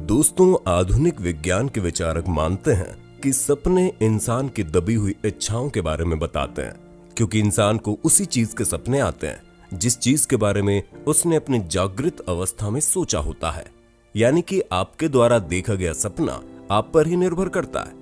दोस्तों, आधुनिक विज्ञान के विचारक मानते हैं कि सपने इंसान की दबी हुई इच्छाओं के बारे में बताते हैं, क्योंकि इंसान को उसी चीज के सपने आते हैं जिस चीज के बारे में उसने अपनी जागृत अवस्था में सोचा होता है। यानी कि आपके द्वारा देखा गया सपना आप पर ही निर्भर करता है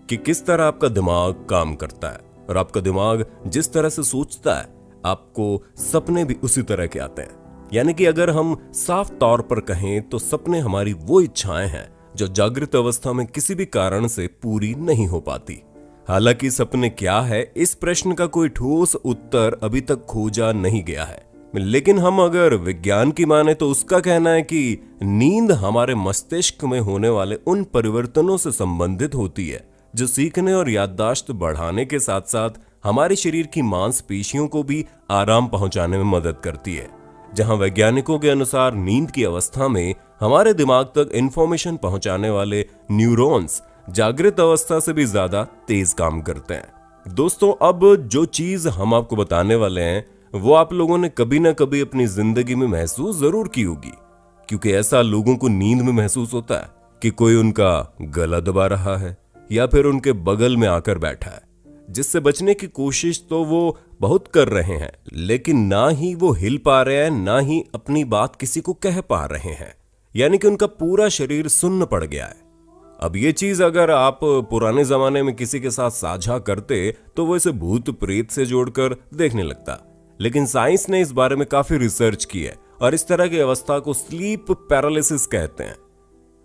कि किस तरह आपका दिमाग काम करता है, और आपका दिमाग जिस तरह से सोचता है आपको सपने भी उसी तरह के आते हैं। यानी कि अगर हम साफ तौर पर कहें तो सपने हमारी वो इच्छाएं हैं जो जागृत अवस्था में किसी भी कारण से पूरी नहीं हो पाती। हालांकि सपने क्या है, इस प्रश्न का कोई ठोस उत्तर अभी तक खोजा नहीं गया है, लेकिन हम अगर विज्ञान की माने तो उसका कहना है कि नींद हमारे मस्तिष्क में होने वाले उन परिवर्तनों से संबंधित होती है जो सीखने और याददाश्त बढ़ाने के साथ साथ हमारे शरीर की मांसपेशियों को भी आराम पहुंचाने में मदद करती है। जहां वैज्ञानिकों के अनुसार नींद की अवस्था में हमारे दिमाग तक इंफॉर्मेशन पहुंचाने वाले न्यूरॉन्स जागृत अवस्था से भी ज्यादा तेज काम करते हैं। दोस्तों, अब जो चीज हम आपको बताने वाले हैं वो आप लोगों ने कभी ना कभी अपनी जिंदगी में महसूस जरूर की होगी, क्योंकि ऐसा लोगों को नींद में महसूस होता है कि कोई उनका गला दबा रहा है या फिर उनके बगल में आकर बैठा है, जिससे बचने की कोशिश तो वो बहुत कर रहे हैं, लेकिन ना ही वो हिल पा रहे हैं, ना ही अपनी बात किसी को कह पा रहे हैं। यानी कि उनका पूरा शरीर सुन्न पड़ गया है। अब ये चीज अगर आप पुराने जमाने में किसी के साथ साझा करते तो वो इसे भूत प्रेत से जोड़कर देखने लगता, लेकिन साइंस ने इस बारे में काफी रिसर्च की है और इस तरह की अवस्था को स्लीप पैरालिसिस कहते हैं,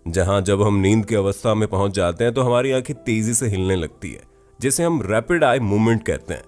जहां जब हम नींद की अवस्था में पहुंच जाते हैं तो हमारी आंखें तेजी से हिलने लगती है, जिसे हम रैपिड आई मूवमेंट कहते हैं।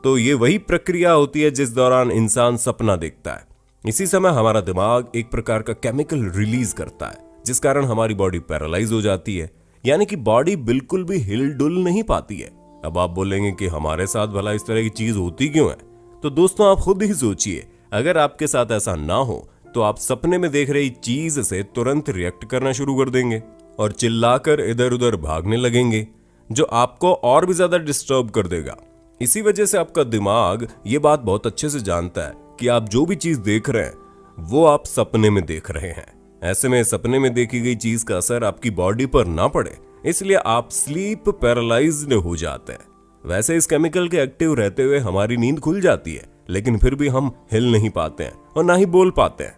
तो ये वही प्रक्रिया होती है जिस दौरान इंसान सपना देखता है। इसी समय हमारा दिमाग एक प्रकार का केमिकल रिलीज करता है, जिस कारण हमारी बॉडी पैरालाइज हो जाती है, यानी कि बॉडी बिल्कुल भी हिल डुल नहीं पाती है। अब आप बोलेंगे कि हमारे साथ भला इस तरह की चीज होती क्यों है? तो दोस्तों, आप खुद ही सोचिए, अगर आपके साथ ऐसा ना हो तो आप सपने में देख रही चीज से तुरंत रिएक्ट करना शुरू कर देंगे और चिल्लाकर इधर उधर भागने लगेंगे, जो आपको और भी ज्यादा डिस्टर्ब कर देगा। इसी वजह से आपका दिमाग ये बात बहुत अच्छे से जानता है कि आप जो भी चीज देख रहे हैं वो आप सपने में देख रहे हैं। ऐसे में सपने में देखी गई चीज का असर आपकी बॉडी पर ना पड़े, इसलिए आप स्लीप पैरालाइज्ड हो जाते हैं। वैसे इस केमिकल के एक्टिव रहते हुए हमारी नींद खुल जाती है, लेकिन फिर भी हम हिल नहीं पाते हैं और ना ही बोल पाते हैं।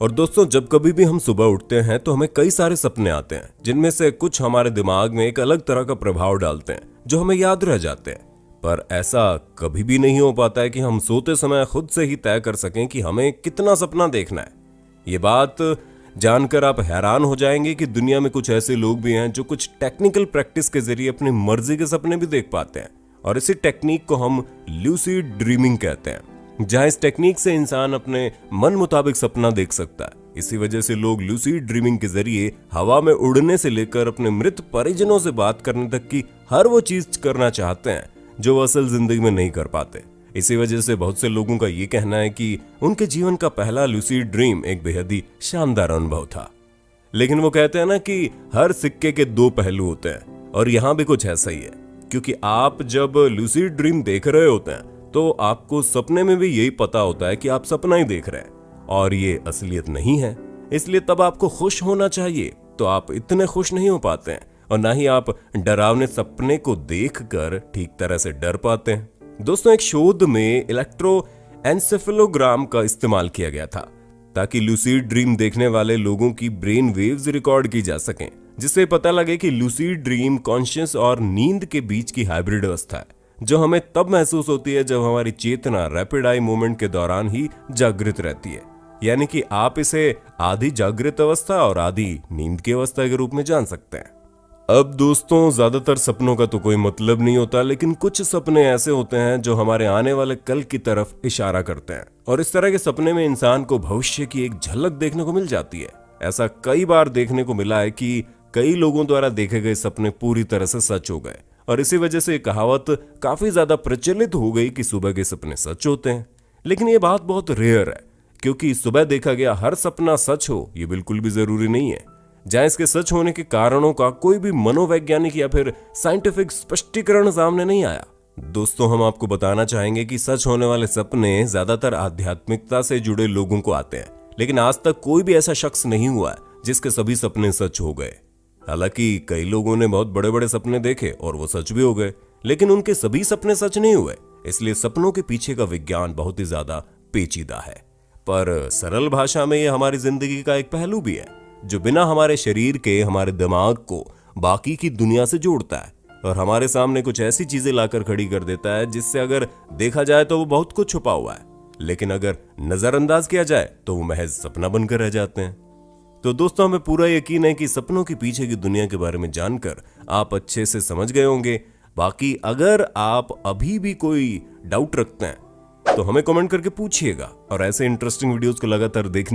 और दोस्तों, जब कभी भी हम सुबह उठते हैं तो हमें कई सारे सपने आते हैं, जिनमें से कुछ हमारे दिमाग में एक अलग तरह का प्रभाव डालते हैं जो हमें याद रह जाते हैं। पर ऐसा कभी भी नहीं हो पाता है कि हम सोते समय खुद से ही तय कर सकें कि हमें कितना सपना देखना है। ये बात जानकर आप हैरान हो जाएंगे कि दुनिया में कुछ ऐसे लोग भी हैं जो कुछ टेक्निकल प्रैक्टिस के जरिए अपनी मर्जी के सपने भी देख पाते हैं, और इसी टेक्निक को हम लूसिड ड्रीमिंग कहते हैं, जहां इस टेक्निक से इंसान अपने मन मुताबिक सपना देख सकता है। इसी वजह से लोग लूसिड ड्रीमिंग के जरिए हवा में उड़ने से लेकर अपने मृत परिजनों से बात करने तक की हर वो चीज करना चाहते हैं जो वो असल जिंदगी में नहीं कर पाते। इसी वजह से बहुत से लोगों का ये कहना है कि उनके जीवन का पहला लूसिड ड्रीम एक बेहद ही शानदार अनुभव था। लेकिन वो कहते हैं ना कि हर सिक्के के दो पहलू होते हैं, और यहां भी कुछ ऐसा ही है, क्योंकि आप जब लूसिड ड्रीम देख रहे होते हैं तो आपको सपने में भी यही पता होता है कि आप सपना ही देख रहे हैं और ये असलियत नहीं है। इसलिए तब आपको खुश होना चाहिए, तो आप इतने खुश नहीं हो पाते हैं, और ना ही आप डरावने सपने को देखकर ठीक तरह से डर पाते हैं। दोस्तों, एक शोध में इलेक्ट्रोएन्सेफेलोग्राम का इस्तेमाल किया गया था ताकि लूसिड ड्रीम देखने वाले लोगों की ब्रेन वेव्स रिकॉर्ड की जा सकें, जिससे पता लगे कि लूसिड ड्रीम कॉन्शियस और नींद के बीच की हाइब्रिड अवस्था है, जो हमें तब महसूस होती है जब हमारी चेतना रैपिड आई मूवमेंट के दौरान ही जागृत रहती है। यानी कि आप इसे आधी जागृत अवस्था और आधी नींद की अवस्था के रूप में जान सकते हैं। अब दोस्तों, ज्यादातर सपनों का तो कोई मतलब नहीं होता, लेकिन कुछ सपने ऐसे होते हैं जो हमारे आने वाले कल की तरफ इशारा करते हैं, और इस तरह के सपने में इंसान को भविष्य की एक झलक देखने को मिल जाती है। ऐसा कई बार देखने को मिला है कि कई लोगों द्वारा देखे गए सपने पूरी तरह से सच हो गए, और इसी वजह से कहावत काफी ज्यादा प्रचलित हो गई कि सुबह के सपने सच होते हैं। लेकिन ये बात बहुत रेयर है, क्योंकि सुबह देखा गया हर सपना सच हो ये बिल्कुल भी जरूरी नहीं है। जहां इसके सच होने के कारणों का कोई भी मनोवैज्ञानिक या फिर साइंटिफिक स्पष्टीकरण सामने नहीं आया। दोस्तों, हम आपको बताना चाहेंगे कि सच होने वाले सपने ज्यादातर आध्यात्मिकता से जुड़े लोगों को आते हैं, लेकिन आज तक कोई भी ऐसा शख्स नहीं हुआ है जिसके सभी सपने सच हो गए। हालांकि कई लोगों ने बहुत बड़े बड़े सपने देखे और वो सच भी हो गए, लेकिन उनके सभी सपने सच नहीं हुए। इसलिए सपनों के पीछे का विज्ञान बहुत ही ज्यादा पेचीदा है। पर सरल भाषा में यह हमारी जिंदगी का एक पहलू भी है, जो बिना हमारे शरीर के हमारे दिमाग को बाकी की दुनिया से जोड़ता है और हमारे सामने कुछ ऐसी चीजें लाकर खड़ी कर देता है जिससे अगर देखा जाए तो वो बहुत कुछ छुपा हुआ है, लेकिन अगर नजरअंदाज किया जाए तो वो महज सपना बनकर रह जाते हैं। तो दोस्तों, हमें पूरा यकीन है कि सपनों के पीछे की दुनिया के बारे में जानकर आप अच्छे से समझ गए होंगे। बाकी अगर आप अभी भी कोई डाउट रखते हैं तो हमें कमेंट करके पूछिएगा, और ऐसे इंटरेस्टिंग वीडियोस को लगातार देखने